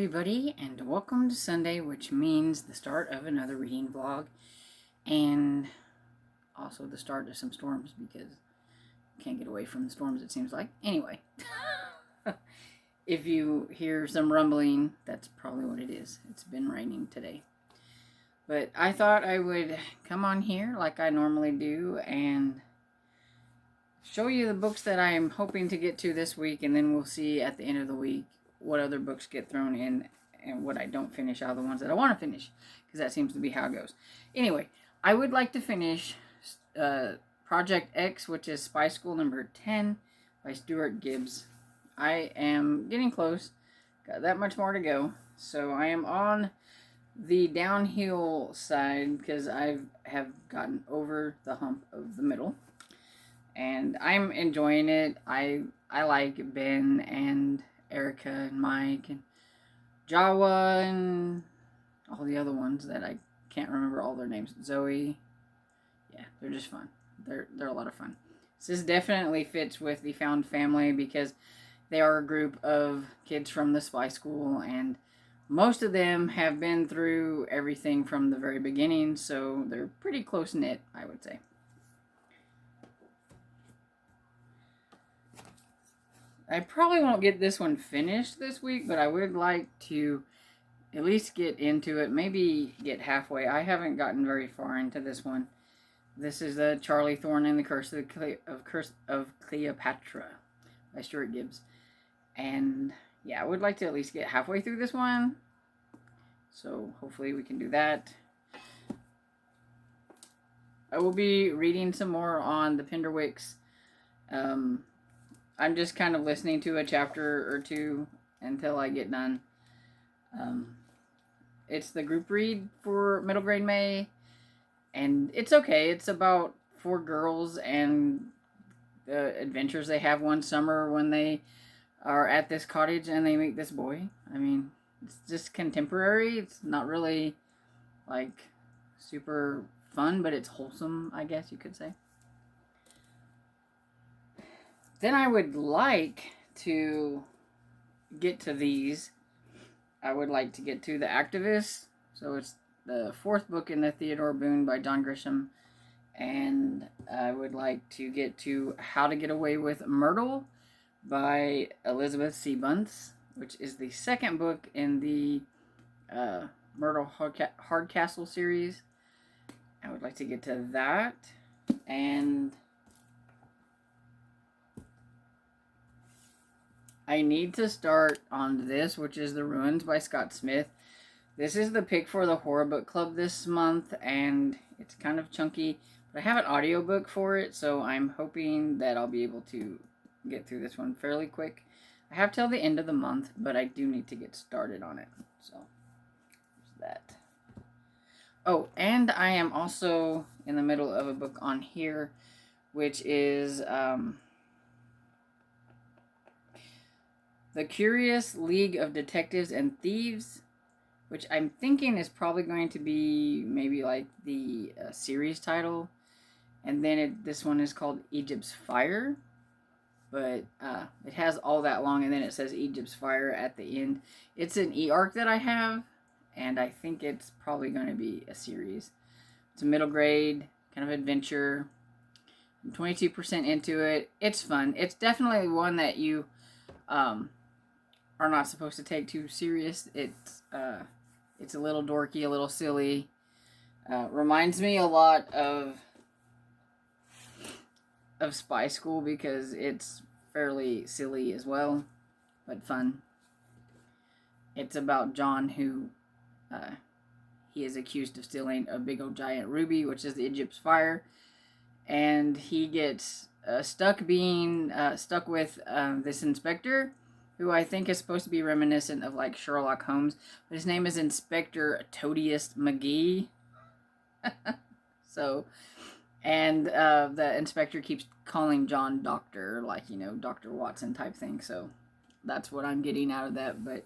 everybody, and welcome to Sunday, which means the start of another reading vlog, and also the start of some storms because I can't get away from the storms, it seems like. Anyway, if you hear some rumbling, that's probably what it is. It's been raining today. But I thought I would come on here like I normally do and show you the books that I'm hoping to get to this week, and then we'll see at the end of the week what other books get thrown in and what I don't finish out of the ones that I want to finish, because that seems to be how it goes. Anyway, I would like to finish Project X, which is Spy School number 10 by Stuart Gibbs. I am getting close. Got that much more to go. So I am on the downhill side because I have gotten over the hump of the middle. And I'm enjoying it. I like Ben and Erica and Mike and Jawa and all the other ones that I can't remember all their names. Zoe. Yeah, they're just fun. They're a lot of fun. This definitely fits with the found family because they are a group of kids from the spy school, and most of them have been through everything from the very beginning, so they're pretty close knit, I would say. I probably won't get this one finished this week, but I would like to at least get into it, maybe get halfway. I haven't gotten very far into this one. This is the Charlie Thorne and the Curse of Cleopatra by Stuart Gibbs. And yeah, I would like to at least get halfway through this one. So hopefully we can do that. I will be reading some more on the Pinderwicks. I'm just kind of listening to a chapter or two until I get done. It's the group read for middle grade May, and it's okay. It's about 4 girls and the adventures they have one summer when they are at this cottage and they meet this boy. I mean, it's just contemporary. It's not really like super fun, but it's wholesome, I guess you could say. Then I would like to get to these. I would like to get to The Activist. So it's the 4th book in the Theodore Boone by John Grisham. And I would like to get to How to Get Away with Myrtle by Elizabeth C. Bunce, which is the 2nd book in the Myrtle Hardcastle series. I would like to get to that. And I need to start on this, which is The Ruins by Scott Smith. This is the pick for the Horror Book Club this month, and it's kind of chunky, but I have an audiobook for it, so I'm hoping that I'll be able to get through this one fairly quick. I have till the end of the month, but I do need to get started on it, so there's that. Oh, and I am also in the middle of a book on here, which is The Curious League of Detectives and Thieves, which I'm thinking is probably going to be maybe like the series title. And then this one is called Egypt's Fire. But it has all that long, and then it says Egypt's Fire at the end. It's an e-arc that I have, and I think it's probably going to be a series. It's a middle grade kind of adventure. I'm 22% into it. It's fun. It's definitely one that you are not supposed to take too serious. It's a little dorky, a little silly. Reminds me a lot of Spy School because it's fairly silly as well, but fun. It's about John who he is accused of stealing a big old giant ruby, which is the Egypt's Fire, and he gets stuck with this inspector, who I think is supposed to be reminiscent of like Sherlock Holmes, but his name is Inspector Toadius McGee. So, and the inspector keeps calling John Doctor, like, you know, Dr. Watson type thing. So that's what I'm getting out of that. But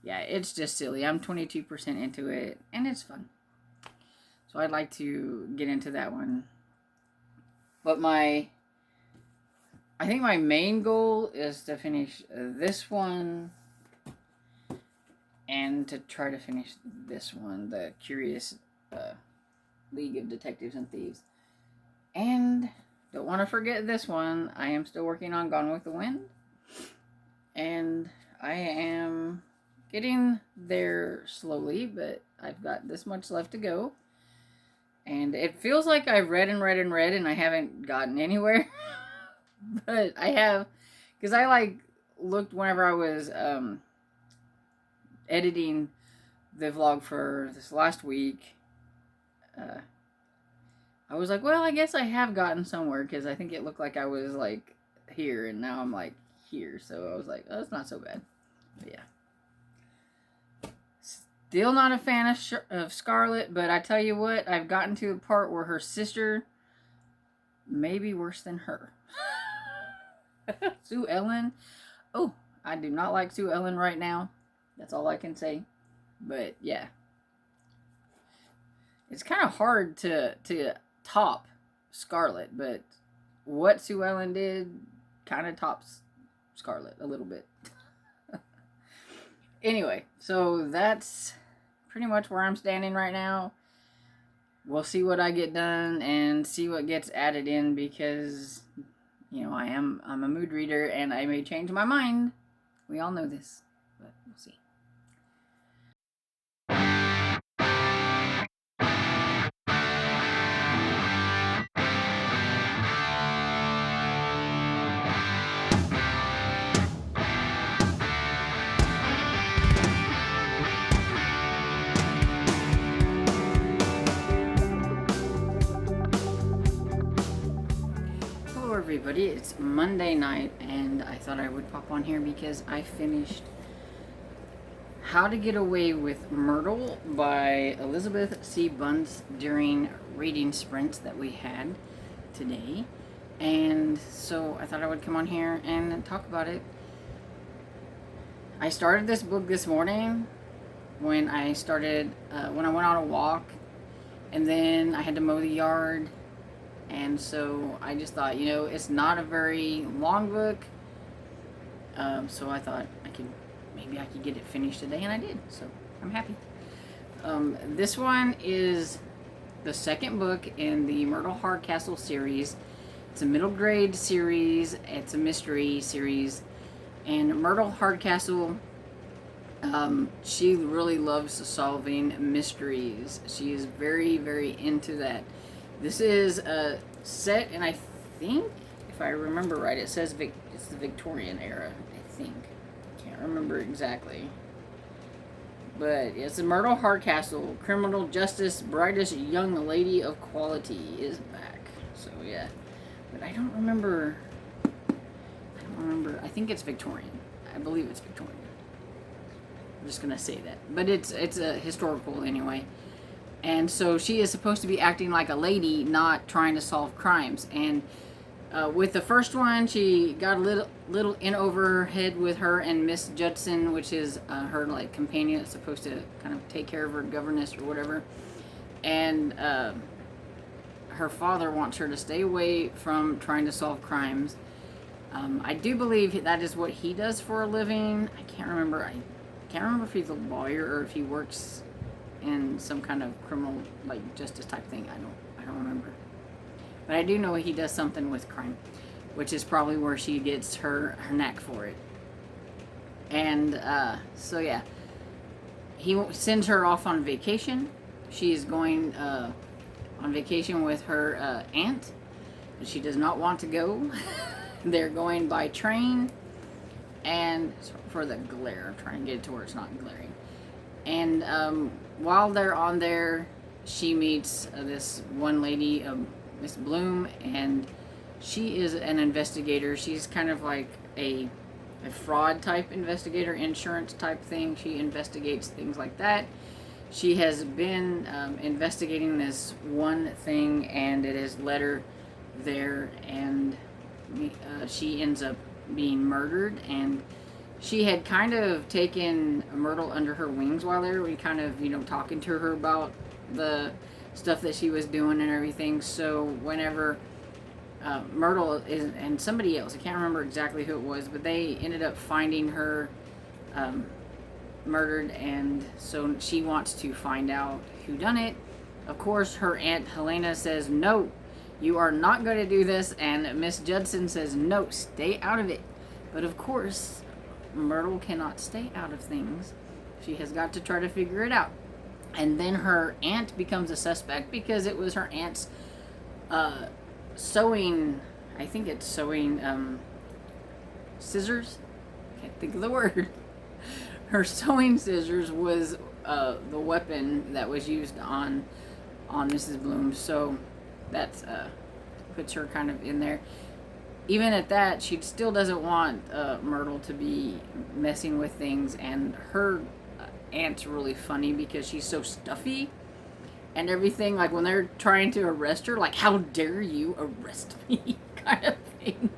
yeah, it's just silly. I'm 22% into it, and it's fun. So I'd like to get into that one. But I think my main goal is to finish this one and to try to finish this one, the Curious League of Detectives and Thieves. And don't want to forget this one. I am still working on Gone with the Wind. And I am getting there slowly, but I've got this much left to go. And it feels like I've read and read and read and I haven't gotten anywhere. But I have, because I looked whenever I was editing the vlog for this last week. I was like, well, I guess I have gotten somewhere, because I think it looked like I was like here, and now I'm like here. So I was like, oh, it's not so bad. But yeah. Still not a fan of Scarlet, but I tell you what, I've gotten to the part where her sister may be worse than her. Sue Ellen. Oh, I do not like Sue Ellen right now. That's all I can say. But yeah. It's kind of hard to top Scarlet, but what Sue Ellen did kind of tops Scarlet a little bit. Anyway, so that's pretty much where I'm standing right now. We'll see what I get done and see what gets added in, because I'm a mood reader and I may change my mind. We all know this, but we'll see. Everybody, it's Monday night, and I thought I would pop on here because I finished How to Get Away with Myrtle by Elizabeth C. Bunce during reading sprints that we had today. And so I thought I would come on here and talk about it. I started this book this morning when I went on a walk, and then I had to mow the yard. And so I just thought, it's not a very long book. So I thought maybe I could get it finished today, and I did. So I'm happy. This one is the second book in the Myrtle Hardcastle series. It's a middle grade series. It's a mystery series. And Myrtle Hardcastle, she really loves solving mysteries. She is very, very into that. This is set, and I think, if I remember right, it says it's the Victorian era, I think. Can't remember exactly. But it's the Myrtle Hardcastle, criminal justice, brightest young lady of quality is back. So, yeah. But I don't remember. I think it's Victorian. I believe it's Victorian. I'm just going to say that. But it's a historical anyway. And so she is supposed to be acting like a lady, not trying to solve crimes. And with the first one, she got a little in over her head with her and Miss Judson, which is her companion that's supposed to kind of take care of her governess or whatever. And her father wants her to stay away from trying to solve crimes. I do believe that is what he does for a living. I can't remember if he's a lawyer or if he works in some kind of criminal justice type thing. I don't remember. But I do know he does something with crime, which is probably where she gets her knack for it. And so yeah, he sends her off on vacation. She is going on vacation with her aunt, and she does not want to go. They're going by train, and for the glare, I'm trying to get it to where it's not glaring. And while they're on there, she meets this one lady, Miss Bloom, and she is an investigator. She's kind of like a fraud type investigator, insurance type thing. She investigates things like that. She has been investigating this one thing, and it has led her there, and she ends up being murdered. And she had kind of taken Myrtle under her wings while there. We kind of, talking to her about the stuff that she was doing and everything. So whenever Myrtle and somebody else, I can't remember exactly who it was, but they ended up finding her murdered, and so she wants to find out who done it. Of course, her Aunt Helena says, no, you are not going to do this, and Miss Judson says, no, stay out of it. But of course, Myrtle cannot stay out of things. She has got to try to figure it out. And then her aunt becomes a suspect because it was her aunt's sewing, I think it's sewing scissors. Can't think of the word. Her sewing scissors was the weapon that was used on Mrs. Bloom. So that's puts her kind of in there. Even at that, she still doesn't want Myrtle to be messing with things, and her aunt's really funny because she's so stuffy and everything. Like when they're trying to arrest her, like, how dare you arrest me, kind of thing.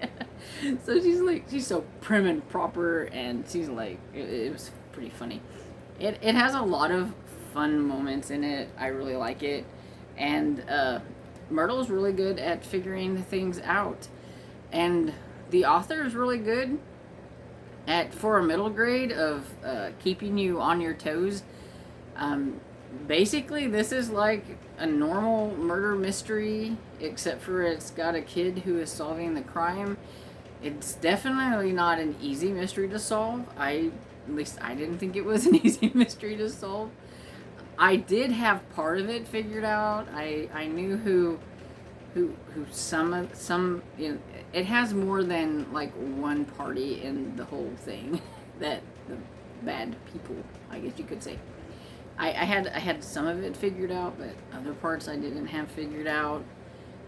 So she's so prim and proper, and she's like, it was pretty funny. It has a lot of fun moments in it. I really like it, and Myrtle's really good at figuring things out, and the author is really good for a middle grade of keeping you on your toes. Basically, this is like a normal murder mystery, except for it's got a kid who is solving the crime. It's definitely not an easy mystery to solve. At least I didn't think it was an easy mystery to solve. I did have part of it figured out. I knew who some you know, it has more than like one party in the whole thing. That the bad people, I guess you could say. I had some of it figured out, but other parts I didn't have figured out.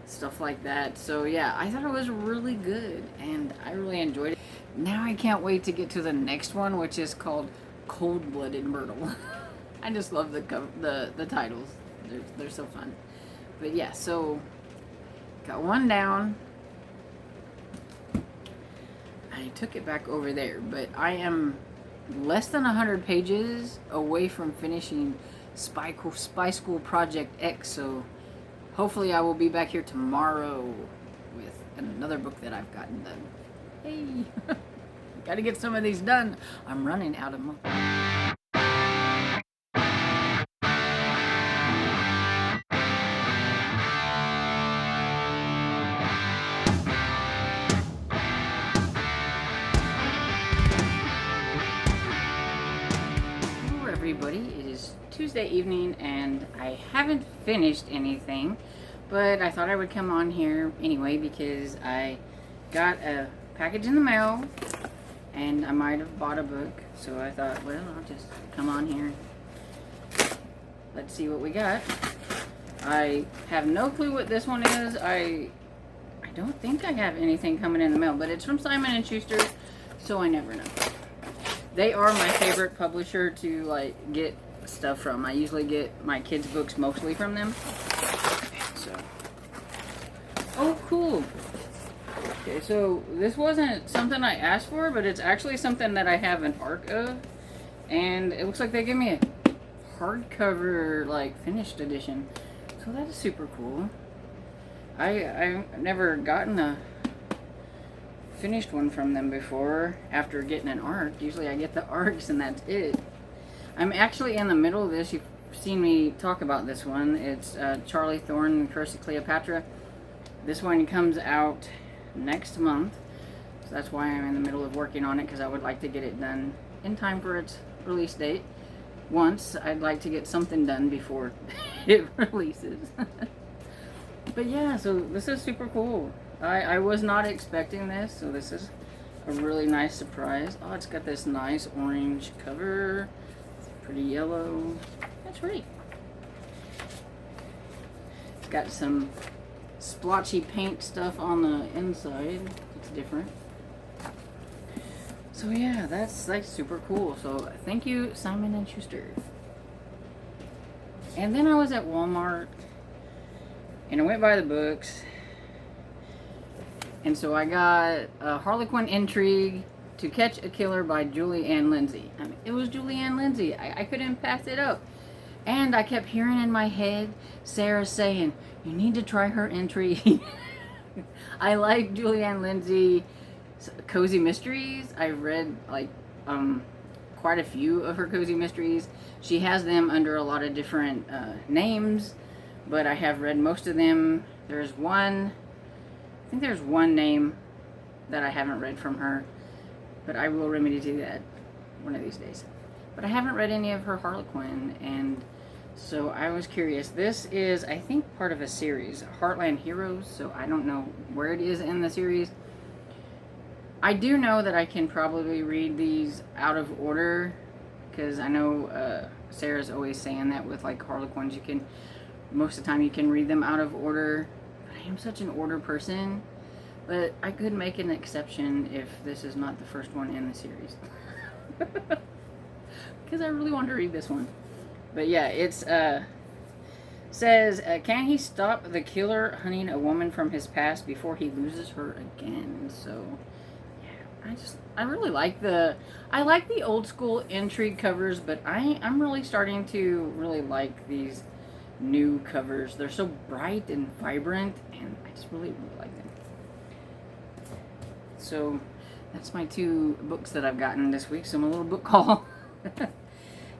Stuff like that. So yeah, I thought it was really good, and I really enjoyed it. Now I can't wait to get to the next one, which is called Cold-Blooded Myrtle. I just love the titles. They're so fun. But yeah, so got one down. I took it back over there, but I am less than 100 pages away from finishing Spy School Project X, so hopefully I will be back here tomorrow with another book that I've gotten done. Hey, gotta get some of these done. I'm running out of money. Hello everybody, it is Tuesday evening and I haven't finished anything, but I thought I would come on here anyway because I got a package in the mail and I might have bought a book, so I thought, well, I'll just come on here. Let's see what we got. I have no clue what this one is. I don't think I have anything coming in the mail, but it's from Simon & Schuster, so I never know. They are my favorite publisher to like get stuff from. I usually get my kids' books mostly from them. So, oh, cool. Okay, so this wasn't something I asked for, but it's actually something that I have an arc of, and it looks like they give me a hardcover, like, finished edition. So that is super cool. I've never gotten a finished one from them before after getting an arc. Usually I get the arcs and that's it. I'm actually in the middle of this. You've seen me talk about this one. It's Charlie Thorne and the Curse of Cleopatra. This one comes out next month, so that's why I'm in the middle of working on it, because I would like to get it done in time for its release date. Once I'd like to get something done before it releases. But yeah, so this is super cool. I was not expecting this, so this is a really nice surprise. Oh, it's got this nice orange cover. It's pretty yellow. That's pretty. It's got some splotchy paint stuff on the inside. It's different. So yeah, that's like super cool. So thank you, Simon & Schuster. And then I was at Walmart and I went by the books, and so I got Harlequin Intrigue, To Catch a Killer by Julie Ann Lindsay. I mean, it was Julie Ann Lindsay. I couldn't pass it up. And I kept hearing in my head Sarah saying, you need to try her intrigue. I like Julie Ann Lindsay cozy mysteries. I've read like quite a few of her cozy mysteries. She has them under a lot of different names, but I have read most of them. I think there's one name that I haven't read from her, but I will remedy to that one of these days. But I haven't read any of her Harlequin, and so I was curious. This is, I think, part of a series, Heartland Heroes, so I don't know where it is in the series. I do know that I can probably read these out of order, because I know Sarah's always saying that with like Harlequins, you can, most of the time you can read them out of order. I am such an order person, but I could make an exception if this is not the first one in the series. Because I really want to read this one. But yeah, it's says, can he stop the killer hunting a woman from his past before he loses her again? So yeah, I really like the old school intrigue covers, but I'm really starting to really like these new covers. They're so bright and vibrant, and I just really like them. So that's my 2 books that I've gotten this week. So my little book haul.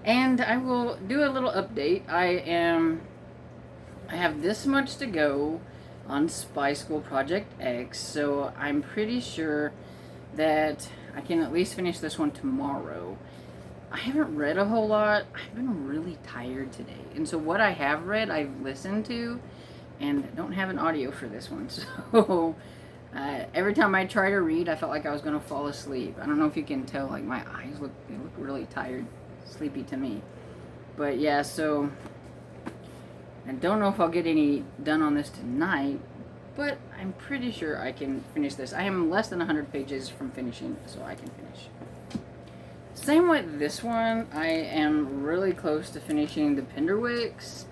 And I will do a little update. I have this much to go on Spy School Project X, so I'm pretty sure that I can at least finish this one tomorrow. I haven't read a whole lot. I've been really tired today, and so what I have read, I've listened to, and I don't have an audio for this one. So every time I try to read, I felt like I was going to fall asleep. I don't know if you can tell, like my eyes look really tired, sleepy to me. But yeah, so I don't know if I'll get any done on this tonight, but I'm pretty sure I can finish this. I am less than 100 pages from finishing, so I can finish. Same with this one. I am really close to finishing the Pinderwicks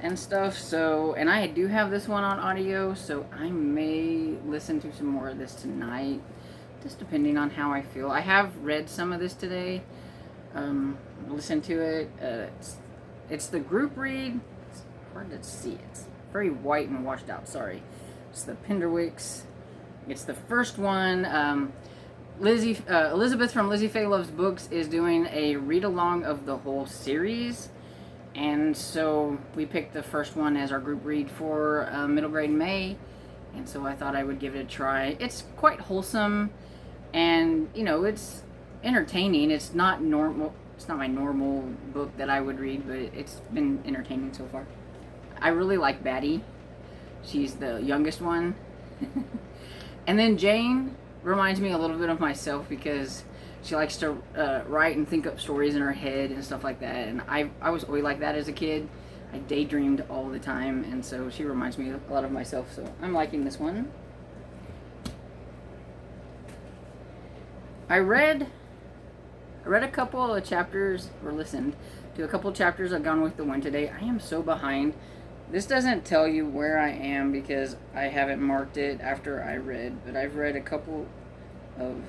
and stuff, so, and I do have this one on audio, so I may listen to some more of this tonight, just depending on how I feel. I have read some of this today, listen to it. It's the group read. It's hard to see. It's very white and washed out, sorry. It's the Pinderwicks. It's the first one. Elizabeth from Lizzie Faye Loves Books is doing a read-along of the whole series. And so we picked the first one as our group read for middle grade May. And so I thought I would give it a try. It's quite wholesome. And, you know, it's entertaining. It's not normal. It's not my normal book that I would read, but it's been entertaining so far. I really like Batty. She's the youngest one. And then Jane reminds me a little bit of myself because she likes to write and think up stories in her head and stuff like that. And I was always like that as a kid. I daydreamed all the time, and so she reminds me a lot of myself. So I'm liking this one. I read a couple of chapters, or listened to a couple of chapters of Gone with the Wind today. I am so behind. This doesn't tell you where I am because I haven't marked it after I read, but I've read a couple of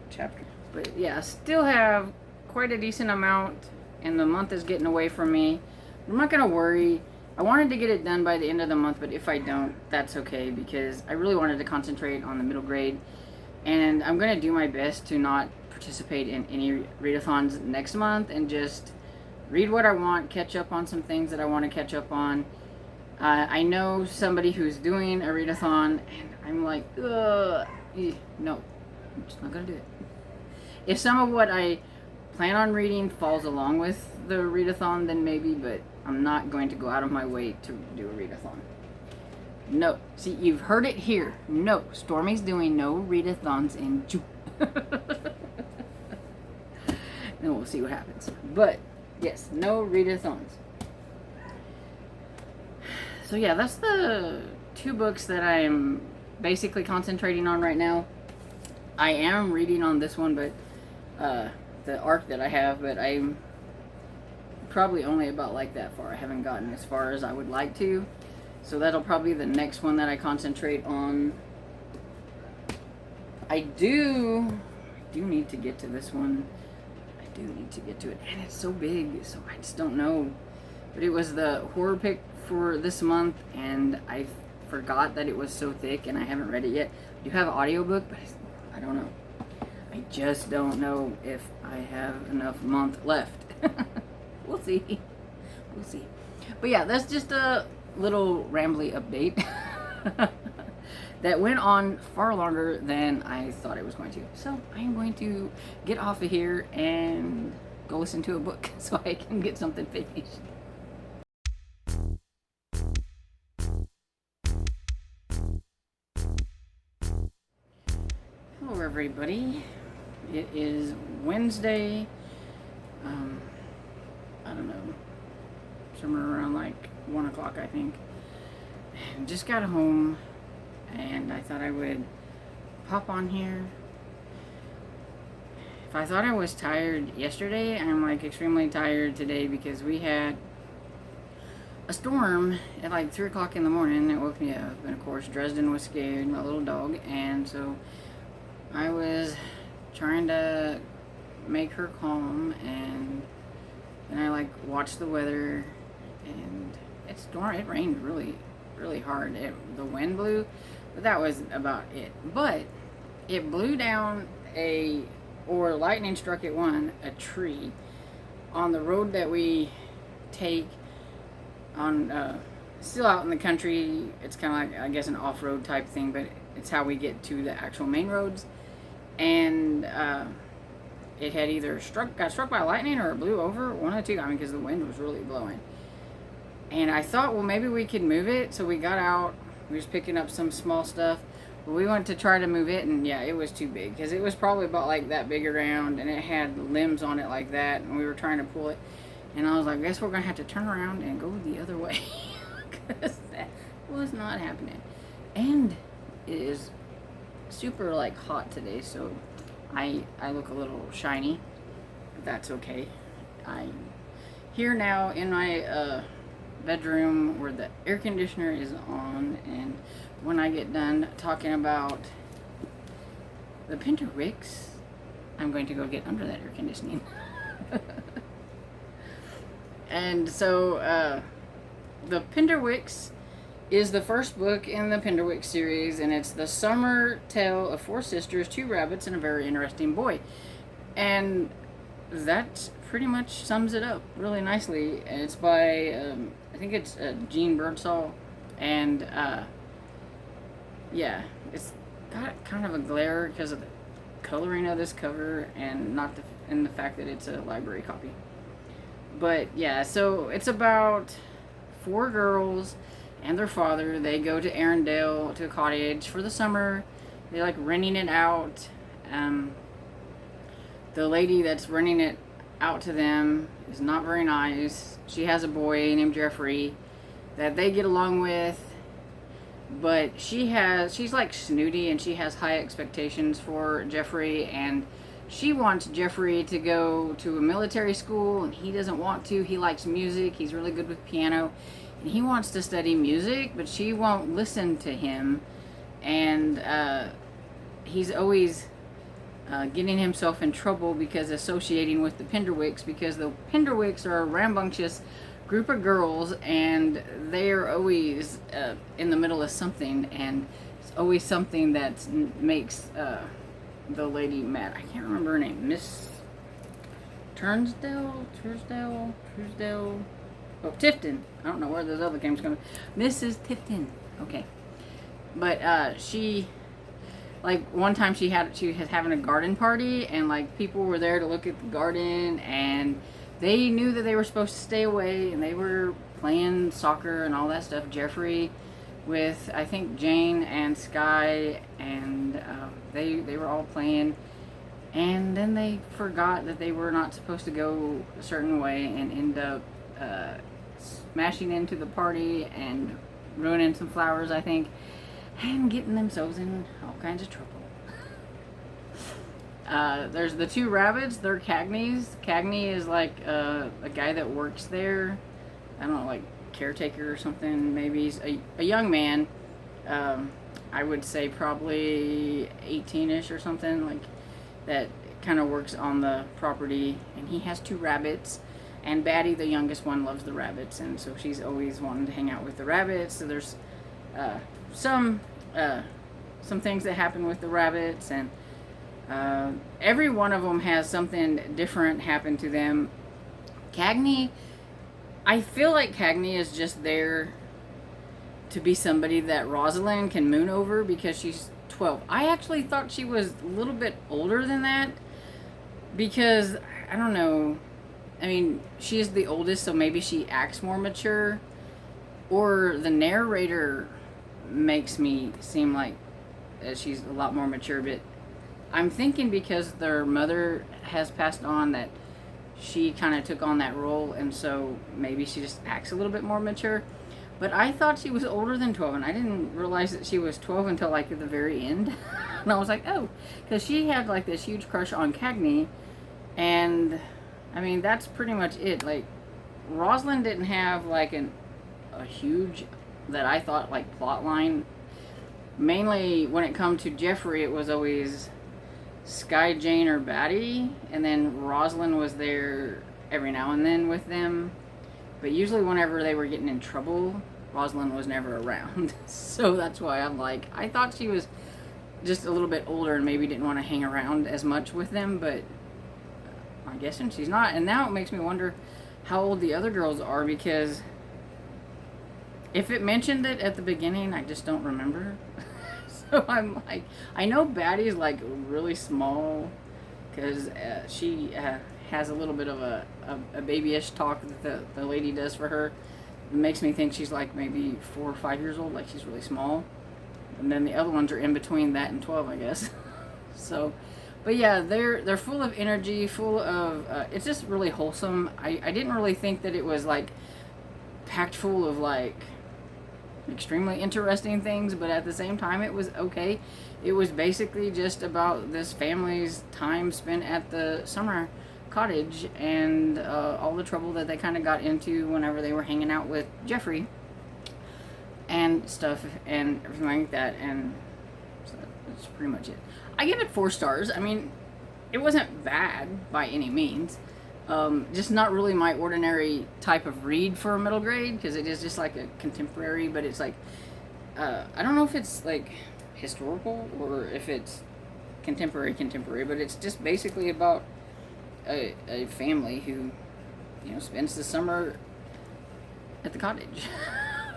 chapters. But yeah, I still have quite a decent amount, and the month is getting away from me. I'm not going to worry. I wanted to get it done by the end of the month, but if I don't, that's okay, because I really wanted to concentrate on the middle grade, and I'm going to do my best to not participate in any readathons next month and just read what I want, catch up on some things that I want to catch up on. I know somebody who's doing a readathon, and I'm like, ugh, no, I'm just not going to do it. If some of what I plan on reading falls along with the readathon, then maybe, but I'm not going to go out of my way to do a readathon. No. See, you've heard it here. No. Stormy's doing no readathons in June. And we'll see what happens. But, yes, no readathons. So, yeah, that's the 2 books that I'm basically concentrating on right now. I am reading on this one, but the arc that I have, but I'm probably only about like that far. I haven't gotten as far as I would like to. So that'll probably be the next one that I concentrate on. I do need to get to this one. I do need to get to it. And it's so big, so I just don't know. But it was the horror pick for this month, and I forgot that it was so thick, and I haven't read it yet. I do have an audiobook, but I don't know. I just don't know if I have enough month left. We'll see. We'll see. But yeah, that's just a little rambly update that went on far longer than I thought it was going to. So I am going to get off of here and go listen to a book so I can get something finished. Hello everybody. It is Wednesday. I don't know, somewhere around like 1 o'clock, I think. And just got home, and I thought I would pop on here. If I thought I was tired yesterday, I'm like extremely tired today because we had a storm at like 3 o'clock in the morning. It woke me up, and of course Dresden was scared, my little dog, and so I was trying to make her calm, and I like watched the weather, and it rained really hard. The wind blew, but that was about it. But it blew down or lightning struck a tree on the road that we take on, still out in the country. It's kind of like, I guess, an off-road type thing, but it's how we get to the actual main roads. And it had either got struck by lightning or it blew over, one of the two. I mean, because the wind was really blowing. And I thought, well, maybe we could move it. So we got out. We was picking up some small stuff. But we went to try to move it, and yeah, it was too big. Because it was probably about like that big around, and it had limbs on it like that. And we were trying to pull it. And I was like, I guess we're going to have to turn around and go the other way. Because that was not happening. And it is super like hot today, so I look a little shiny. That's okay. I'm here now in my bedroom where the air conditioner is on, and when I get done talking about the Pinter Wicks, I'm going to go get under that air conditioning. And so the Pinter Wicks is the first book in the Pinderwick series, and it's the summer tale of 4 sisters, 2 rabbits, and a very interesting boy. And that pretty much sums it up really nicely. And it's by, I think it's Jean Birdsall, and yeah, it's got kind of a glare because of the coloring of this cover, and the fact that it's a library copy. But yeah, so it's about 4 girls and their father. They go to Arendelle, to a cottage for the summer. They like renting it out. The lady that's renting it out to them is not very nice. She has a boy named Jeffrey that they get along with, but she's like snooty, and she has high expectations for Jeffrey, and she wants Jeffrey to go to a military school, and he doesn't want to. He likes music. He's really good with piano. And he wants to study music, but she won't listen to him. And he's always getting himself in trouble because associating with the Pinderwicks, because the Pinderwicks are a rambunctious group of girls, and they are always in the middle of something, and it's always something that makes the lady mad. I can't remember her name. Miss Truesdale? Oh, Tifton. I don't know where those other games come from. Mrs. Tifton. Okay. But she, like, one time she was having a garden party, and like people were there to look at the garden, and they knew that they were supposed to stay away, and they were playing soccer and all that stuff. Jeffrey with, I think, Jane and Sky, and they were all playing, and then they forgot that they were not supposed to go a certain way, and end up smashing into the party and ruining some flowers, I think, and getting themselves in all kinds of trouble. There's the 2 rabbits. They're Cagneys. Cagney is like a guy that works there. I don't know, like caretaker or something. Maybe he's a young man. I would say probably 18-ish or something, like that, kind of works on the property. And he has 2 rabbits. And Batty, the youngest one, loves the rabbits, and so she's always wanting to hang out with the rabbits. So there's some things that happen with the rabbits, and Every one of them has something different happen to them. Cagney, I feel like Cagney is just there to be somebody that Rosalind can moon over because she's 12. I actually thought she was a little bit older than that because, I don't know, I mean, she is the oldest, so maybe she acts more mature. Or the narrator makes me seem like she's a lot more mature, but I'm thinking because their mother has passed on that she kind of took on that role, and so maybe she just acts a little bit more mature. But I thought she was older than 12, and I didn't realize that she was 12 until like at the very end. And I was like, oh, because she had like this huge crush on Cagney, and I mean, that's pretty much it. Like, Rosalind didn't have like a huge, that I thought, like, plot line. Mainly when it come to Jeffrey, it was always Sky, Jane, or Batty, and then Rosalind was there every now and then with them. But usually whenever they were getting in trouble, Rosalind was never around. So that's why I'm like, I thought she was just a little bit older and maybe didn't want to hang around as much with them, but I'm guessing she's not. And now it makes me wonder how old the other girls are, because if it mentioned it at the beginning, I just don't remember. So I'm like, I know Batty's like really small, because she has a little bit of a babyish talk that the lady does for her. It makes me think she's like maybe 4 or 5 years old, like she's really small. And then the other ones are in between that and 12, I guess. So, but yeah, they're full of energy, full of, it's just really wholesome. I didn't really think that it was like packed full of like extremely interesting things, but at the same time it was okay. It was basically just about this family's time spent at the summer cottage and all the trouble that they kind of got into whenever they were hanging out with Jeffrey and stuff and everything like that. And so that's pretty much it. I give it 4 stars. I mean, it wasn't bad by any means. Just not really my ordinary type of read for a middle grade, because it is just like a contemporary, but it's like, I don't know if it's like historical or if it's contemporary, but it's just basically about a family who, you know, spends the summer at the cottage.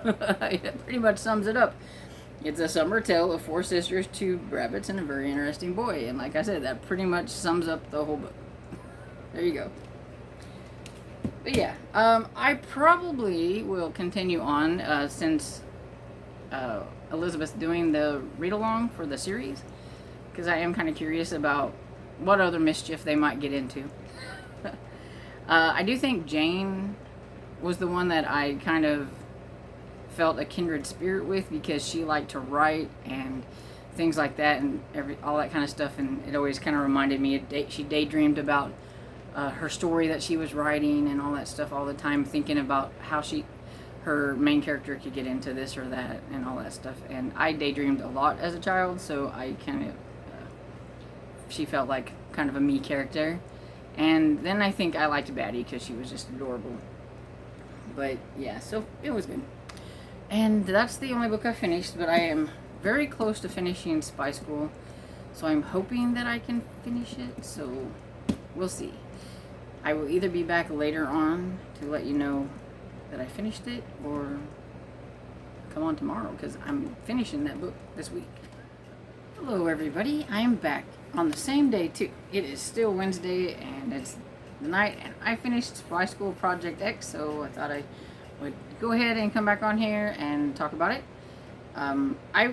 It pretty much sums it up. It's a summer tale of 4 sisters, 2 rabbits, and a very interesting boy. And like I said, that pretty much sums up the whole book. There you go. But yeah, I probably will continue on since Elizabeth's doing the read-along for the series, because I am kind of curious about what other mischief they might get into. I do think Jane was the one that I kind of felt a kindred spirit with, because she liked to write and things like that, and all that kind of stuff, and it always kind of reminded me she daydreamed about her story that she was writing and all that stuff all the time, thinking about how her main character could get into this or that and all that stuff. And I daydreamed a lot as a child, so I kind of she felt like kind of a me character. And then I think I liked Batty because she was just adorable. But yeah, so it was good. And that's the only book I finished, but I am very close to finishing Spy School, so I'm hoping that I can finish it, so we'll see. I will either be back later on to let you know that I finished it, or come on tomorrow, because I'm finishing that book this week. Hello everybody, I am back on the same day too. It is still Wednesday, and it's the night, and I finished Spy School Project X, so I thought I would go ahead and come back on here and talk about it.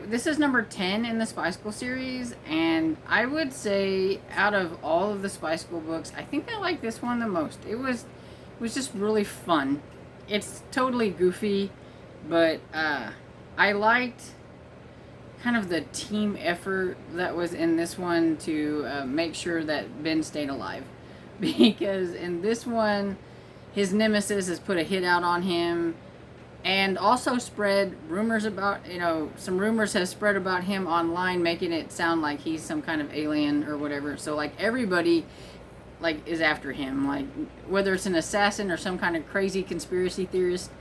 This is number 10 in the Spy School series, and I would say out of all of the Spy School books, I think I like this one the most. It was just really fun. It's totally goofy, but I liked kind of the team effort that was in this one to make sure that Ben stayed alive. Because in this one, his nemesis has put a hit out on him, and also spread rumors about, some rumors have spread about him online, making it sound like he's some kind of alien or whatever. So like everybody is after him, like whether it's an assassin or some kind of crazy conspiracy theorist,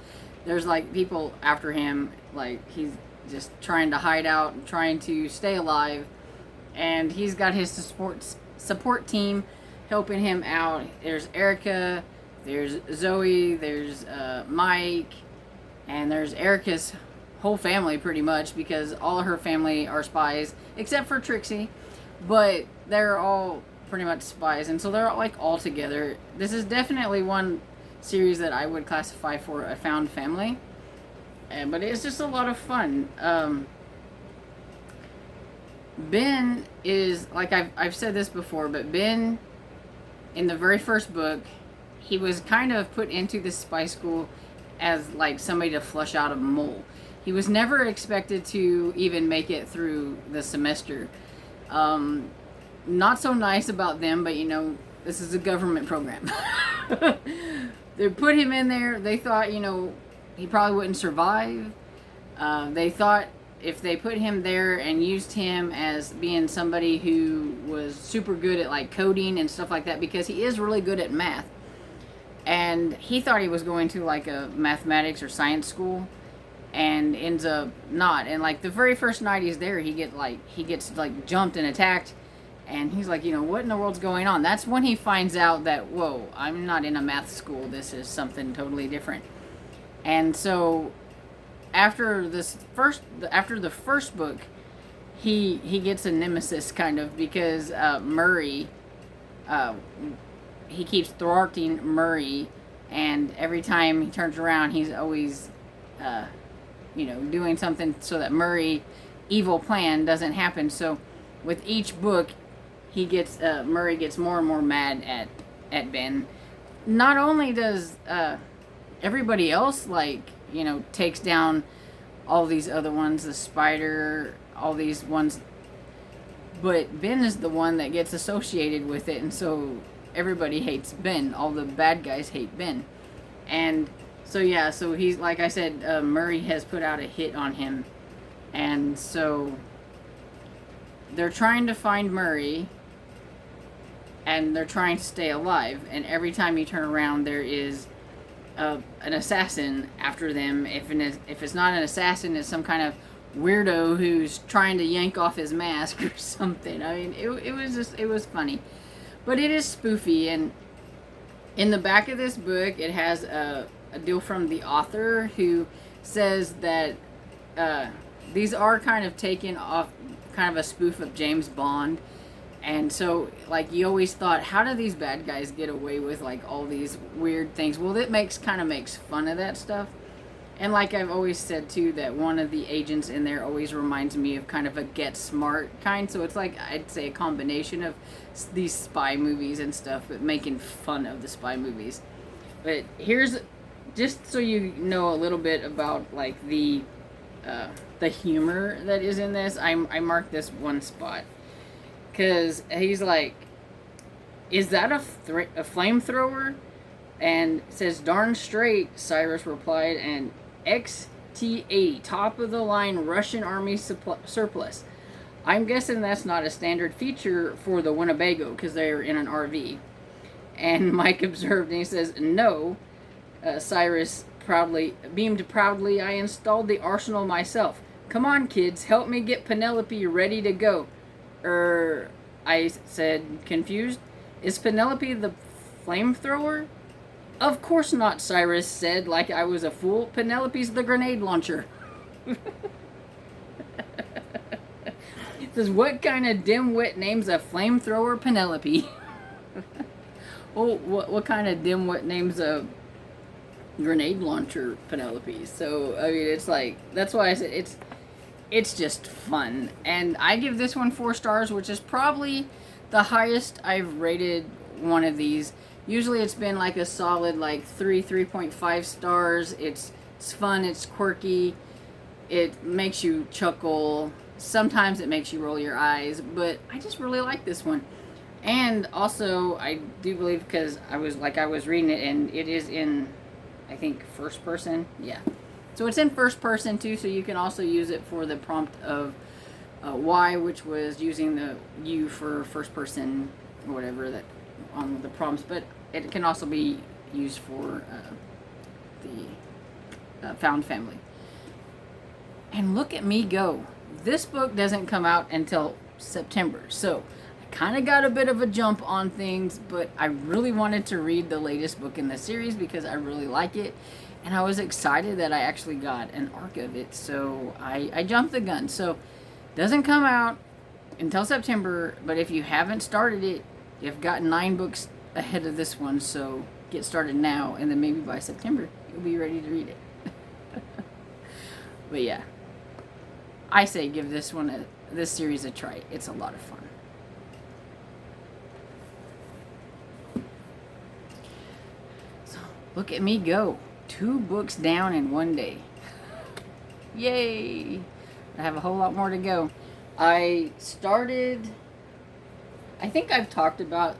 there's like people after him, like he's just trying to hide out and trying to stay alive. and he's got his support team helping him out. There's Erica, there's Zoe, there's Mike, and there's Erica's whole family pretty much, because all of her family are spies except for Trixie, but they're all pretty much spies, and so they're all together. This is definitely one series that I would classify for a found family, but it's just a lot of fun. Ben is, like I've said this before, but Ben, in the very first book, he was kind of put into this spy school as like somebody to flush out a mole. He was never expected to even make it through the semester. Not so nice about them, but this is a government program. They put him in there. They thought, he probably wouldn't survive. They thought if they put him there and used him as being somebody who was super good at like coding and stuff like that, because he is really good at math, and he thought he was going to like a mathematics or science school, and ends up not. And like the very first night he's there, he gets jumped and attacked, and he's like, what in the world's going on? That's when he finds out that, whoa, I'm not in a math school. This is something totally different. And so after the first book, he gets a nemesis kind of, because Murray, he keeps thwarting Murray, and every time he turns around, he's always doing something so that Murray evil plan doesn't happen. So with each book, Murray gets more and more mad at Ben. Not only does everybody else takes down all these other ones, the spider, all these ones, but Ben is the one that gets associated with it, and so everybody hates Ben. All the bad guys hate Ben. And so he's, like I said, Murray has put out a hit on him, and so they're trying to find Murray, and they're trying to stay alive, and every time you turn around, there is an assassin after them. If it's not an assassin, it's some kind of weirdo who's trying to yank off his mask or something. I mean, it was funny, but it is spoofy. And in the back of this book, it has a deal from the author, who says that these are kind of taken off, kind of a spoof of James Bond. And so, you always thought, how do these bad guys get away with, all these weird things? Well, it makes fun of that stuff. And like I've always said, too, that one of the agents in there always reminds me of kind of a Get Smart kind. So it's I'd say a combination of these spy movies and stuff, but making fun of the spy movies. But here's, just so you know a little bit about, the humor that is in this, I marked this one spot. Because he's like, is that a flamethrower? And says, darn straight, Cyrus replied, and XT-80, top of the line Russian army surplus. I'm guessing that's not a standard feature for the Winnebago, because they're in an RV. And Mike observed, and he says, no. Cyrus beamed proudly, I installed the arsenal myself. Come on, kids, help me get Penelope ready to go. I said, confused. Is Penelope the flamethrower? Of course not, Cyrus said, like I was a fool. Penelope's the grenade launcher. It says, what kind of dimwit names a flamethrower Penelope? Well, what kind of dimwit names a grenade launcher Penelope? So, I mean, it's that's why I said it's just fun. And I give this one 4 stars, which is probably the highest I've rated one of these. Usually it's been a solid 3.5 stars. It's fun, it's quirky, it makes you chuckle. Sometimes it makes you roll your eyes, but I just really like this one. And also, I do believe, because I was reading it, and it is in, I think, first person. Yeah. So it's in first person too, so you can also use it for the prompt of Y, which was using the U for first person or whatever that on the prompts. But it can also be used for the found family. And look at me go! This book doesn't come out until September. So I kind of got a bit of a jump on things, but I really wanted to read the latest book in the series because I really like it. And I was excited that I actually got an arc of it. So I jumped the gun. So it doesn't come out until September, but if you haven't started it, you've got 9 books ahead of this one. So get started now, and then maybe by September, you'll be ready to read it. But yeah, I say give this series a try. It's a lot of fun. So look at me go. 2 books down in one day. Yay! I have a whole lot more to go. I think I've talked about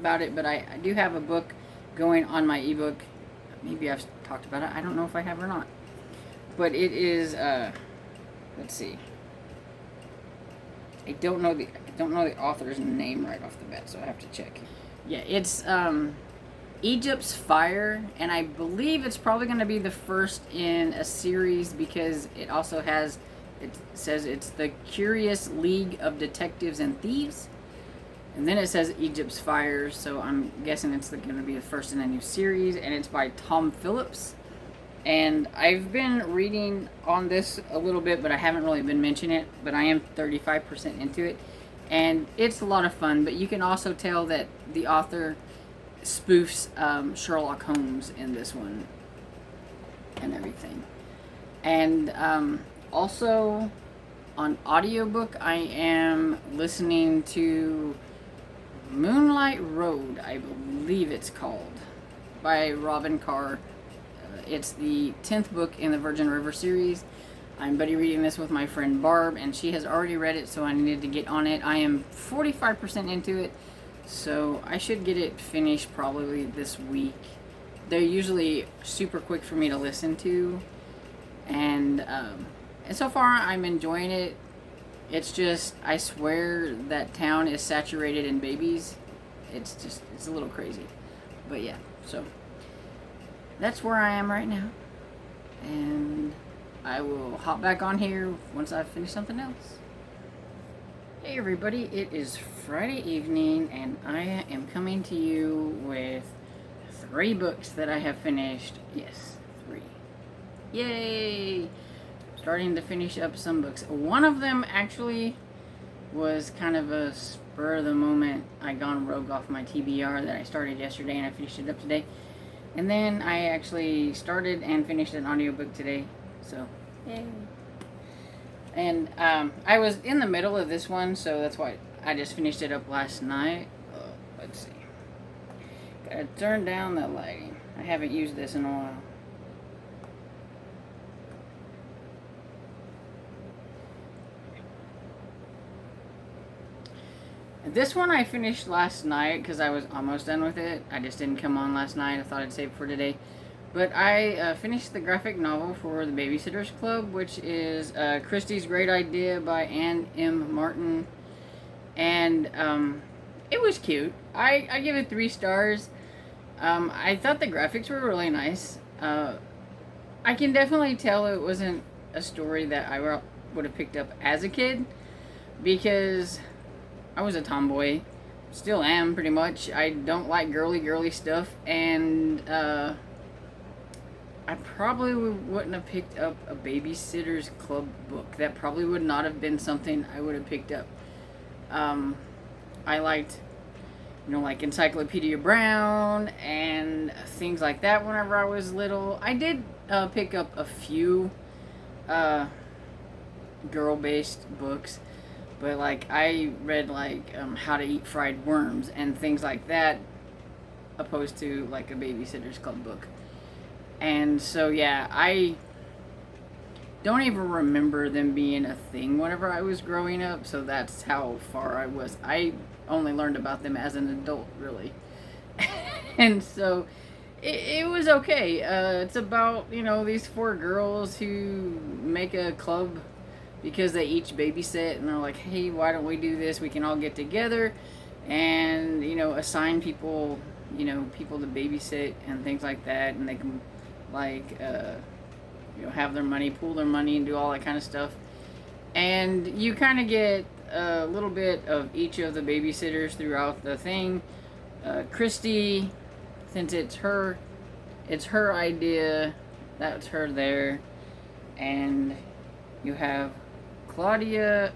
it, but I do have a book going on my ebook. Maybe I've talked about it. I don't know if I have or not. But it is, let's see. I don't know the author's name right off the bat, so I have to check. Yeah, it's Egypt's Fire, and I believe it's probably going to be the first in a series because it also has, it says it's the Curious League of Detectives and Thieves. And then it says Egypt's Fire, so I'm guessing it's going to be the first in a new series, and it's by Tom Phillips. And I've been reading on this a little bit, but I haven't really been mentioning it, but I am 35% into it. And it's a lot of fun, but you can also tell that the author spoofs Sherlock Holmes in this one and everything. And also on audiobook, I am listening to Moonlight Road, I believe it's called, by Robin Carr. It's the 10th book in the Virgin River series. I'm buddy reading this with my friend Barb, and she has already read it, so I needed to get on it. I am 45% into it, so I should get it finished probably this week. They're usually super quick for me to listen to, and so far I'm enjoying it. It's just, I swear that town is saturated in babies. It's a little crazy. But yeah, so that's where I am right now. And I will hop back on here once I finish something else. Hey everybody, it is Friday evening and I am coming to you with 3 books that I have finished. Yes, 3. Yay! Starting to finish up some books. One of them actually was kind of a spur of the moment. I gone rogue off my TBR that I started yesterday and I finished it up today. And then I actually started and finished an audiobook today. So, yay. And I was in the middle of this one, so that's why I just finished it up last night. Let's see. Gotta turn down the lighting. I haven't used this in a while. This one I finished last night because I was almost done with it. I just didn't come on last night. I thought I'd save it for today. But I finished the graphic novel for the Babysitters Club, which is Christie's Great Idea by Ann M. Martin. And it was cute. I give it 3 stars. I thought the graphics were really nice. I can definitely tell it wasn't a story that I would have picked up as a kid because I was a tomboy, still am pretty much. I don't like girly stuff, and I probably wouldn't have picked up a Babysitter's Club book. That probably would not have been something I would have picked up. I liked, like Encyclopedia Brown and things like that whenever I was little. I did pick up a few girl-based books. But, I read, How to Eat Fried Worms and things like that, opposed to, a Babysitter's Club book. And so, yeah, I don't even remember them being a thing whenever I was growing up, so that's how far I was. I only learned about them as an adult, really. And so, it was okay. It's about, these 4 girls who make a club because they each babysit, and they're like, hey, why don't we do this? We can all get together and, assign people, people to babysit and things like that, and they can, have their money, pool their money, and do all that kind of stuff. And you kind of get a little bit of each of the babysitters throughout the thing. Christy, since it's her idea, that's her there. And you have Claudia,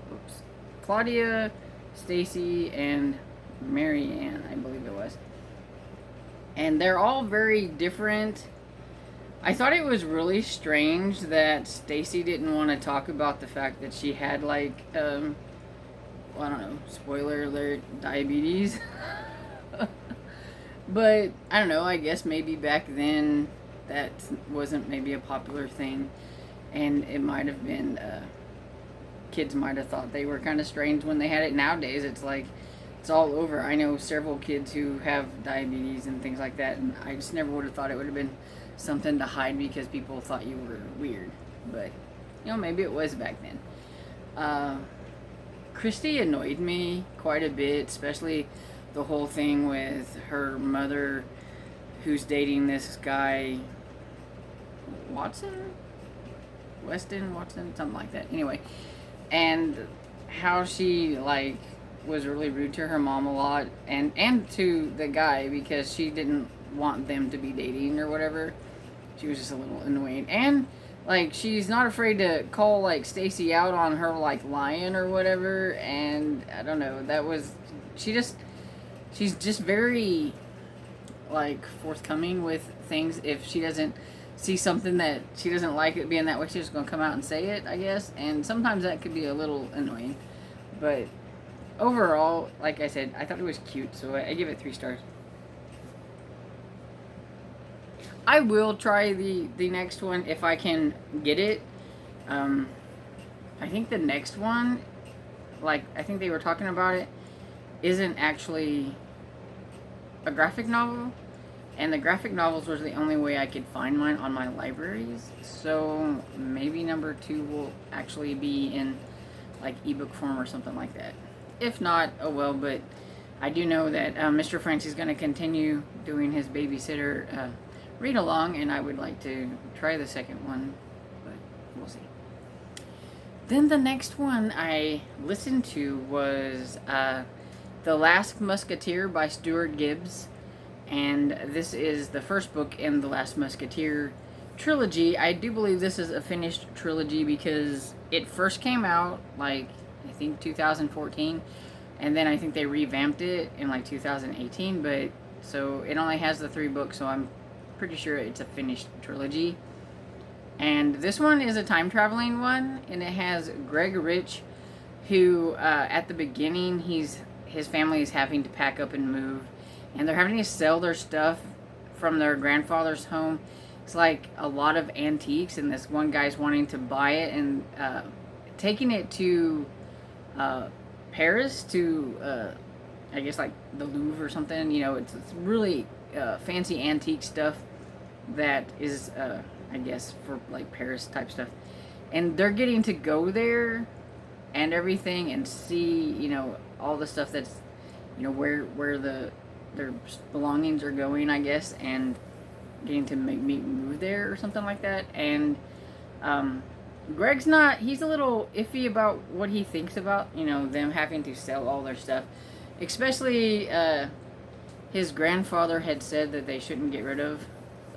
Stacy, and Marianne, I believe it was. And they're all very different. I thought it was really strange that Stacy didn't want to talk about the fact that she had, like, well, I don't know, spoiler alert, diabetes. But, I don't know, I guess maybe back then that wasn't maybe a popular thing. And it might have been, kids might have thought they were kind of strange when they had it. Nowadays, it's like, it's all over. I know several kids who have diabetes and things like that, and I just never would have thought it would have been something to hide because people thought you were weird. But, you know, maybe it was back then. Christy annoyed me quite a bit, especially the whole thing with her mother who's dating this guy, Watson, something like that. Anyway, and how she, like, was really rude to her mom a lot, and to the guy, because she didn't want them to be dating or whatever. She was just a little annoying. And, like, she's not afraid to call, like, Stacy out on her, like, lying or whatever. And I don't know, that was, she's just very, like, forthcoming with things. If she doesn't see something that she doesn't like it being that way, she's just gonna come out and say it, I guess. And sometimes that could be a little annoying. But overall, like I said, I thought it was cute, so I give it 3 stars. I will try the next one if I can get it. I think the next one, like, I think they were talking about it, isn't actually a graphic novel. And the graphic novels was the only way I could find mine on my libraries. So maybe number 2 will actually be in, like, ebook form or something like that. If not, oh well. But I do know that Mr. Francis is going to continue doing his babysitter read along, and I would like to try the second one, but we'll see. Then the next one I listened to was The Last Musketeer by Stuart Gibbs. And this is the first book in the Last Musketeer trilogy. I do believe this is a finished trilogy because it first came out, like, I think 2014. And then I think they revamped it in, like, 2018. But, so it only has the 3 books, so I'm pretty sure it's a finished trilogy. And this one is a time-traveling one. And it has Greg Rich, who, at the beginning, his family is having to pack up and move. And they're having to sell their stuff from their grandfather's home. It's like a lot of antiques, and this one guy's wanting to buy it and taking it to Paris to, I guess, like the Louvre or something. You know, it's really fancy antique stuff that is, I guess, for like Paris type stuff. And they're getting to go there and everything and see, you know, all the stuff that's, you know, where their belongings are going, I guess, and getting to move there or something like that. And Greg's he's a little iffy about what he thinks about, you know, them having to sell all their stuff. Especially his grandfather had said that they shouldn't get rid of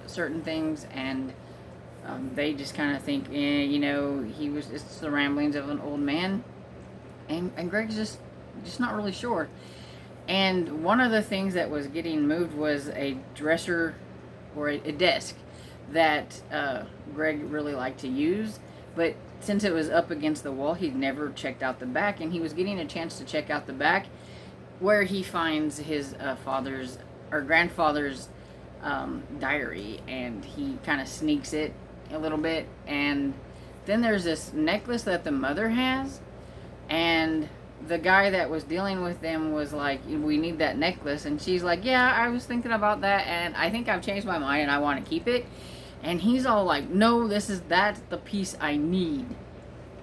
certain things, and they just kind of think, you know, it's the ramblings of an old man, and Greg's just not really sure. And one of the things that was getting moved was a dresser or a desk that Greg really liked to use. But since it was up against the wall, he'd never checked out the back. And he was getting a chance to check out the back, where he finds his father's or grandfather's diary. And he kind of sneaks it a little bit. And then there's this necklace that the mother has. And the guy that was dealing with them was like, we need that necklace. And she's like, yeah, I was thinking about that, and I think I've changed my mind and I want to keep it. And he's all like, no, that's the piece I need,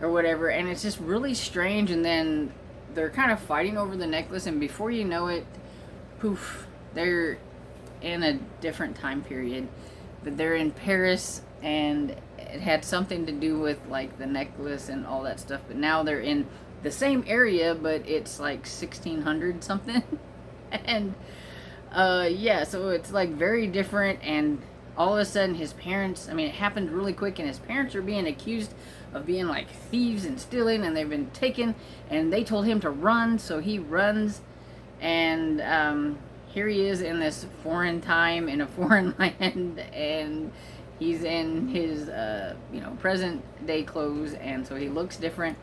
or whatever. And it's just really strange. And then they're kind of fighting over the necklace, and before you know it, poof, they're in a different time period. But they're in Paris, and it had something to do with, like, the necklace and all that stuff. But now they're in the same area, but it's like 1600 something. And yeah, so it's like very different. And all of a sudden his parents, I mean, it happened really quick, and his parents are being accused of being like thieves and stealing, and they've been taken, and they told him to run, so he runs. And here he is in this foreign time in a foreign land, and he's in his present day clothes, and so he looks different,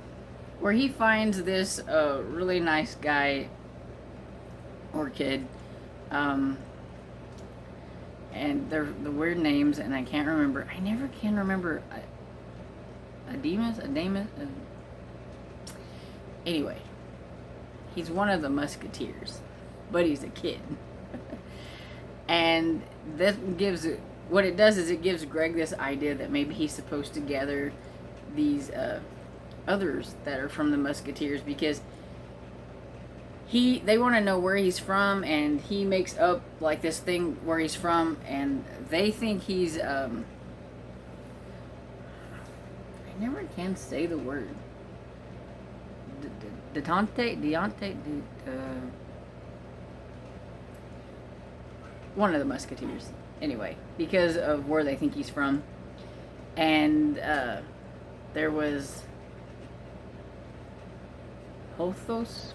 where he finds this really nice guy or kid, and they're the weird names, and I can't remember. I never can remember. Adamus. Anyway, he's one of the musketeers, but he's a kid. And that gives what it does is it gives Greg this idea that maybe he's supposed to gather these others that are from the musketeers, because they want to know where he's from, and he makes up like this thing where he's from, and they think he's I never can say the word. One of the musketeers. Anyway, because of where they think he's from. And there was Pothos.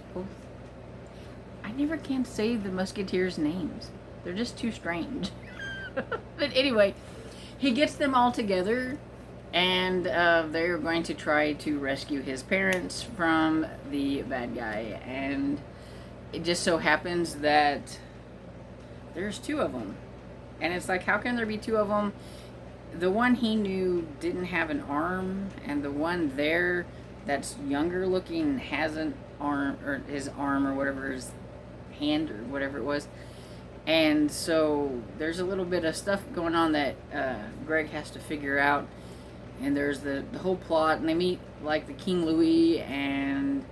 I never can say the musketeers' names. They're just too strange. But anyway, he gets them all together, and they're going to try to rescue his parents from the bad guy. And it just so happens that there's two of them. And it's like, how can there be two of them? The one he knew didn't have an arm, and the one there that's younger looking has an arm, or his arm, or whatever, his hand, or whatever it was. And so there's a little bit of stuff going on that Greg has to figure out. And there's the whole plot, and they meet like the King Louis, and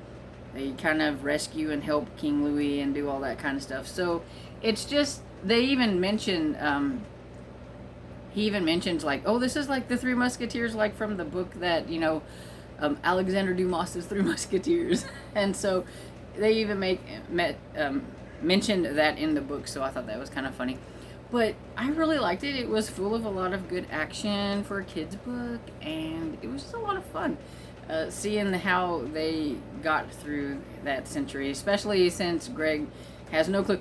they kind of rescue and help King Louis and do all that kind of stuff. So it's just, they even mention, he even mentions like, oh, this is like the Three Musketeers, like from the book that, Alexander Dumas's Three Musketeers. And so they even mentioned that in the book, so I thought that was kind of funny. But I really liked it. It was full of a lot of good action for a kid's book, and it was just a lot of fun seeing how they got through that century, especially since Greg has no clue.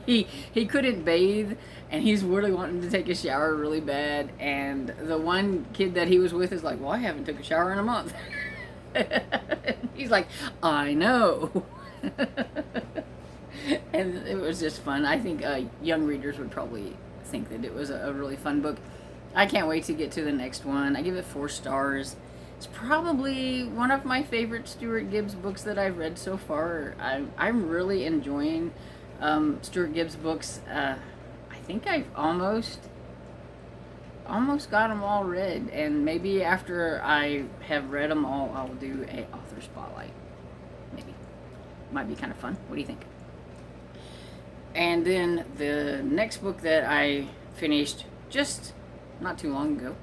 he couldn't bathe, and he's really wanting to take a shower really bad, and the one kid that he was with is like, well, I haven't took a shower in a month. He's like, I know. And it was just fun. I think young readers would probably think that it was a really fun book. I can't wait to get to the next one. I give it 4 stars. It's probably one of my favorite Stuart Gibbs books that I've read so far. I'm really enjoying Stuart Gibbs books. I think I've almost got them all read, and maybe after I have read them all, I'll do a author spotlight. Maybe. Might be kind of fun. What do you think? And then the next book that I finished just not too long ago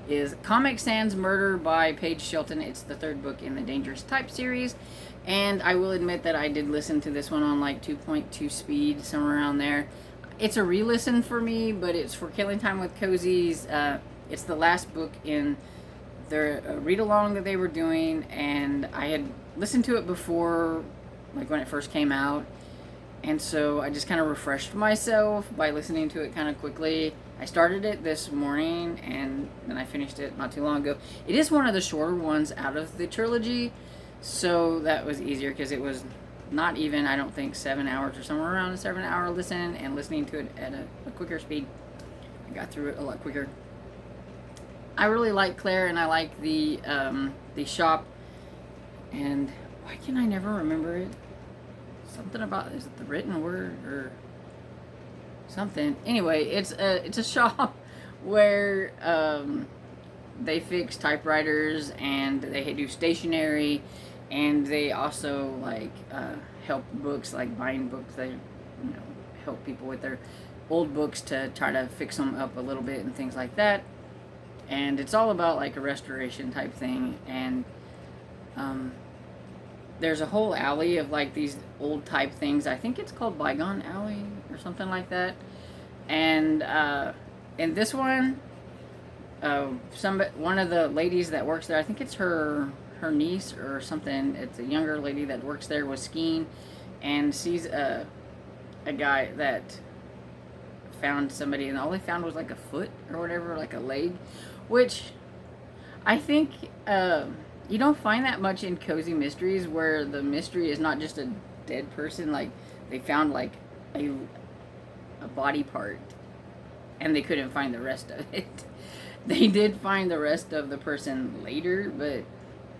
is Comic Sans Murder by Paige Shelton. It's the 3rd book in the Dangerous Type series. And I will admit that I did listen to this one on like 2.2 speed, somewhere around there. It's a re-listen for me, but it's for Killing Time with Cozies. It's the last book in their read-along that they were doing, and I had listened to it before, like when it first came out. And so I just kind of refreshed myself by listening to it kind of quickly. I started it this morning, and then I finished it not too long ago. It is one of the shorter ones out of the trilogy, so that was easier because it was not even, I don't think, 7 hours or somewhere around a 7-hour listen, and listening to it at a quicker speed. I got through it a lot quicker. I really like Claire, and I like the shop, and why can I never remember it? Something about, is it the written word or something? Anyway, it's a shop where they fix typewriters, and they do stationery, and they also like help books, like buying books. They help people with their old books to try to fix them up a little bit and things like that. And it's all about like a restoration type thing. And there's a whole alley of like these old type things. I think it's called Bygone Alley or something like that. And in this one, one of the ladies that works there, I think it's her niece or something. It's a younger lady that works there, was skiing and sees a guy that found somebody, and all they found was like a foot or whatever, like a leg, which I think you don't find that much in cozy mysteries, where the mystery is not just a dead person, like they found like a body part and they couldn't find the rest of it. They did find the rest of the person later, but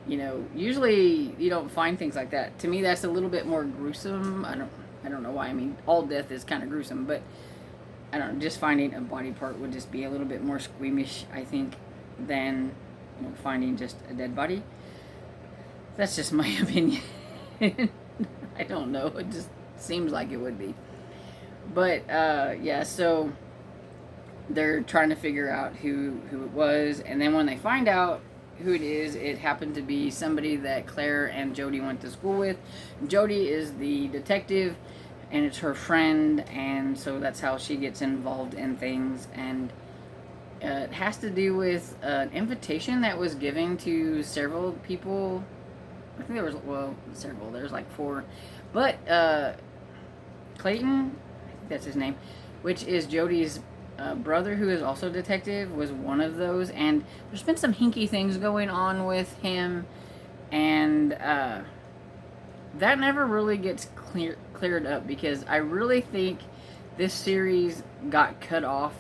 usually you don't find things like that. To me, that's a little bit more gruesome. I don't know why. I mean, all death is kind of gruesome, but I don't know, just finding a body part would just be a little bit more squeamish, I think, than finding just a dead body. That's just my opinion. I don't know. It just seems like it would be. But yeah, so they're trying to figure out who it was, and then when they find out who it is, it happened to be somebody that Claire and Jody went to school with. Jody is the detective, and it's her friend, and so that's how she gets involved in things. And it has to do with an invitation that was given to several people. I think there was, several. There's like 4. But Clayton, I think that's his name, which is Jody's brother, who is also a detective, was one of those. And there's been some hinky things going on with him, and that never really gets cleared up, because I really think this series got cut off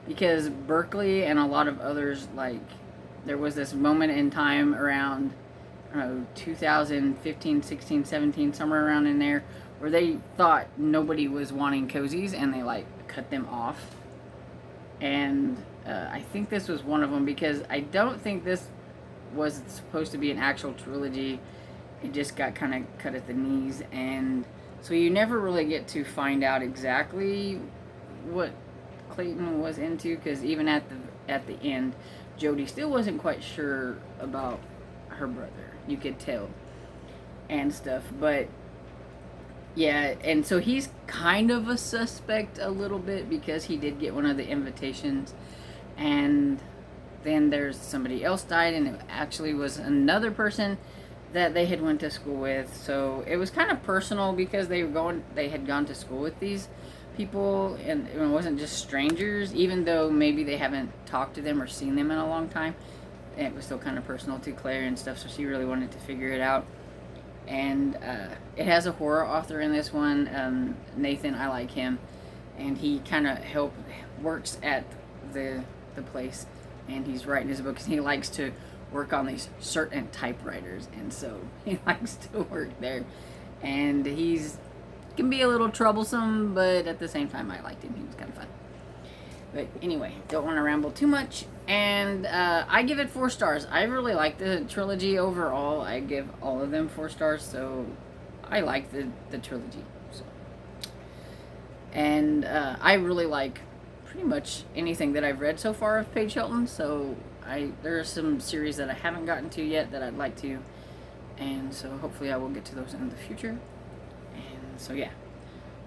because Berkeley and a lot of others, like, there was this moment in time around, I don't know, 2015, 16, 17, somewhere around in there, where they thought nobody was wanting cozies, and they like cut them off. And I think this was one of them, because I don't think this was supposed to be an actual trilogy. It just got kind of cut at the knees, and so you never really get to find out exactly what Clayton was into, because even at the end, Jody still wasn't quite sure about her brother. You could tell and stuff, but yeah, and so he's kind of a suspect a little bit, because he did get one of the invitations, and then there's somebody else died, and it actually was another person that they had went to school with. So it was kind of personal, because they had gone to school with these people, and it wasn't just strangers, even though maybe they haven't talked to them or seen them in a long time. It was still kind of personal to Claire and stuff, so she really wanted to figure it out. And it has a horror author in this one, Nathan. I like him, and he kind of works at the place, and he's writing his book, because he likes to work on these certain typewriters, and so he likes to work there. And can be a little troublesome, but at the same time, I liked him. He was kind of fun. But anyway, don't want to ramble too much. And I give it 4 stars. I really like the trilogy overall. I give all of them 4 stars, so I like the trilogy. So. And I really like pretty much anything that I've read so far of Paige Hilton. So there are some series that I haven't gotten to yet that I'd like to. And so hopefully I will get to those in the future. And so yeah.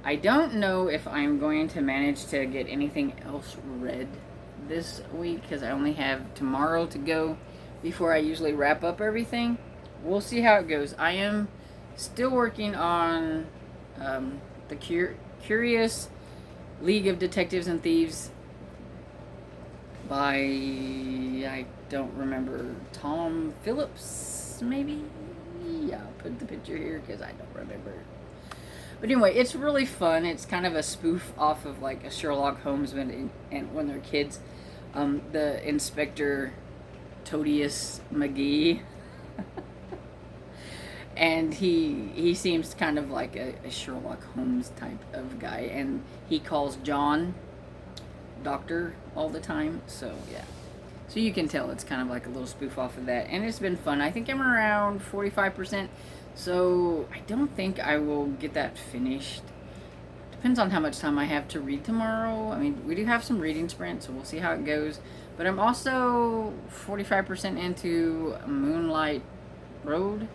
I don't know if I'm going to manage to get anything else read this week, because I only have tomorrow to go before I usually wrap up everything. We'll see how it goes. I am still working on the Curious League of Detectives and Thieves by, I don't remember, Tom Phillips, maybe? Yeah, I'll put the picture here because I don't remember. But anyway, it's really fun. It's kind of a spoof off of like a Sherlock Holmes when they're kids. The Inspector Todious McGee. And he seems kind of like a Sherlock Holmes type of guy. And he calls John Doctor all the time. So, yeah. So you can tell it's kind of like a little spoof off of that. And it's been fun. I think I'm around 45%. So I don't think I will get that finished. Depends on how much time I have to read tomorrow. I mean, we do have some reading sprints, so we'll see how it goes. But I'm also 45% into Moonlight Road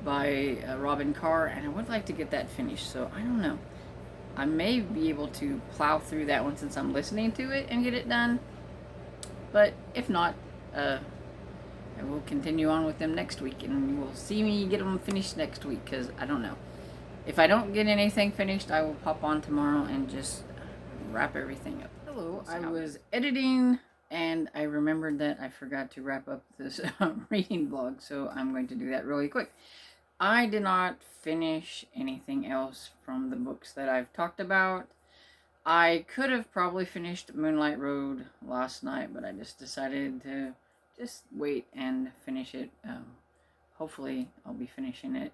by Robin Carr, and I would like to get that finished. So I don't know. I may be able to plow through that one since I'm listening to it and get it done. But if not, I will continue on with them next week, and you will see me get them finished next week, because I don't know. If I don't get anything finished, I will pop on tomorrow and just wrap everything up. Hello, I was editing, and I remembered that I forgot to wrap up this reading vlog, so I'm going to do that really quick. I did not finish anything else from the books that I've talked about. I could have probably finished Moonlight Road last night, but I just decided to just wait and finish it. Hopefully I'll be finishing it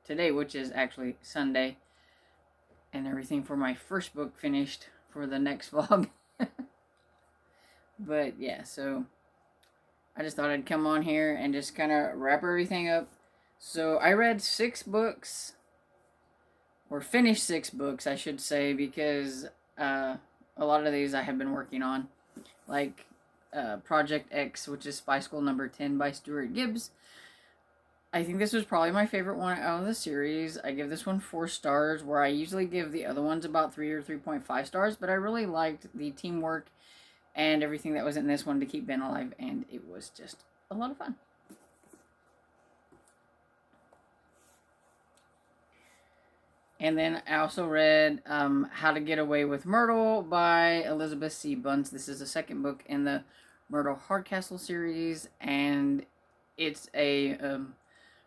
today, which is actually Sunday, and everything for my first book finished for the next vlog. But yeah, so I just thought I'd come on here and just kind of wrap everything up. So I read 6 books, or finished 6 books, I should say, because a lot of these I have been working on, like Project X, which is Spy School number 10 by Stuart Gibbs. I think this was probably my favorite one out of the series. I give this one 4 stars, where I usually give the other ones about 3 or 3.5 stars, but I really liked the teamwork and everything that was in this one to keep Ben alive, and it was just a lot of fun. And then I also read How to Get Away with Myrtle by Elizabeth C. Bunce. This is the second book in the Myrtle Hardcastle series, and it's a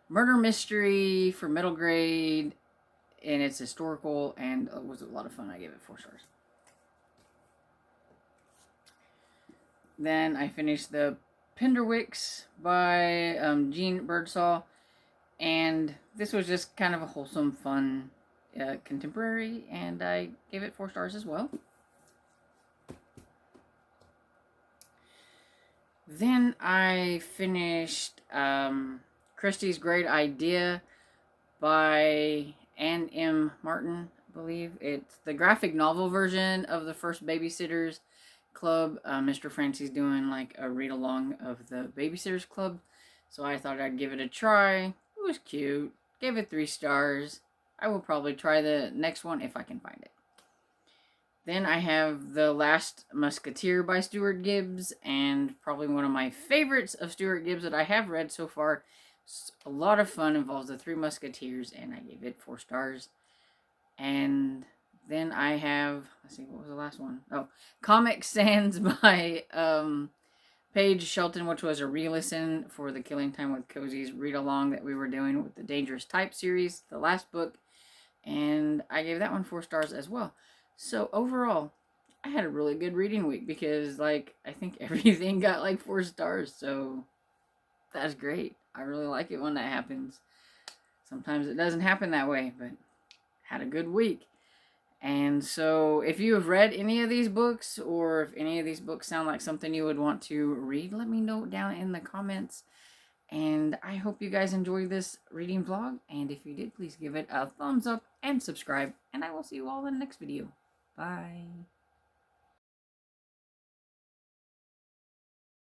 murder mystery for middle grade, and it's historical, and it was a lot of fun. I gave it 4 stars. Then I finished the Pinderwicks by Jean Birdsall, and this was just kind of a wholesome, fun contemporary, and I gave it 4 stars as well. Then I finished Christie's Great Idea by Anne M. Martin, I believe. It's the graphic novel version of the First Babysitters Club. Mr. Francie's doing like a read along of the Babysitters Club, so I thought I'd give it a try. It was cute. Gave it 3 stars. I will probably try the next one if I can find it. Then I have The Last Musketeer by Stuart Gibbs, and probably one of my favorites of Stuart Gibbs that I have read so far. It's a lot of fun, involves the 3 Musketeers, and I gave it 4 stars. And then I have, let's see, what was the last one? Oh, Comic Sans by Paige Shelton, which was a re-listen for the Killing Time with Cozy's read-along that we were doing with the Dangerous Type series, the last book. And I gave that one 4 stars as well. So overall, I had a really good reading week, because like I think everything got like 4 stars. So that's great. I really like it when that happens. Sometimes it doesn't happen that way, but had a good week. And so if you have read any of these books, or if any of these books sound like something you would want to read, let me know down in the comments. And I hope you guys enjoyed this reading vlog. And if you did, please give it a thumbs up and subscribe. And I will see you all in the next video. Bye.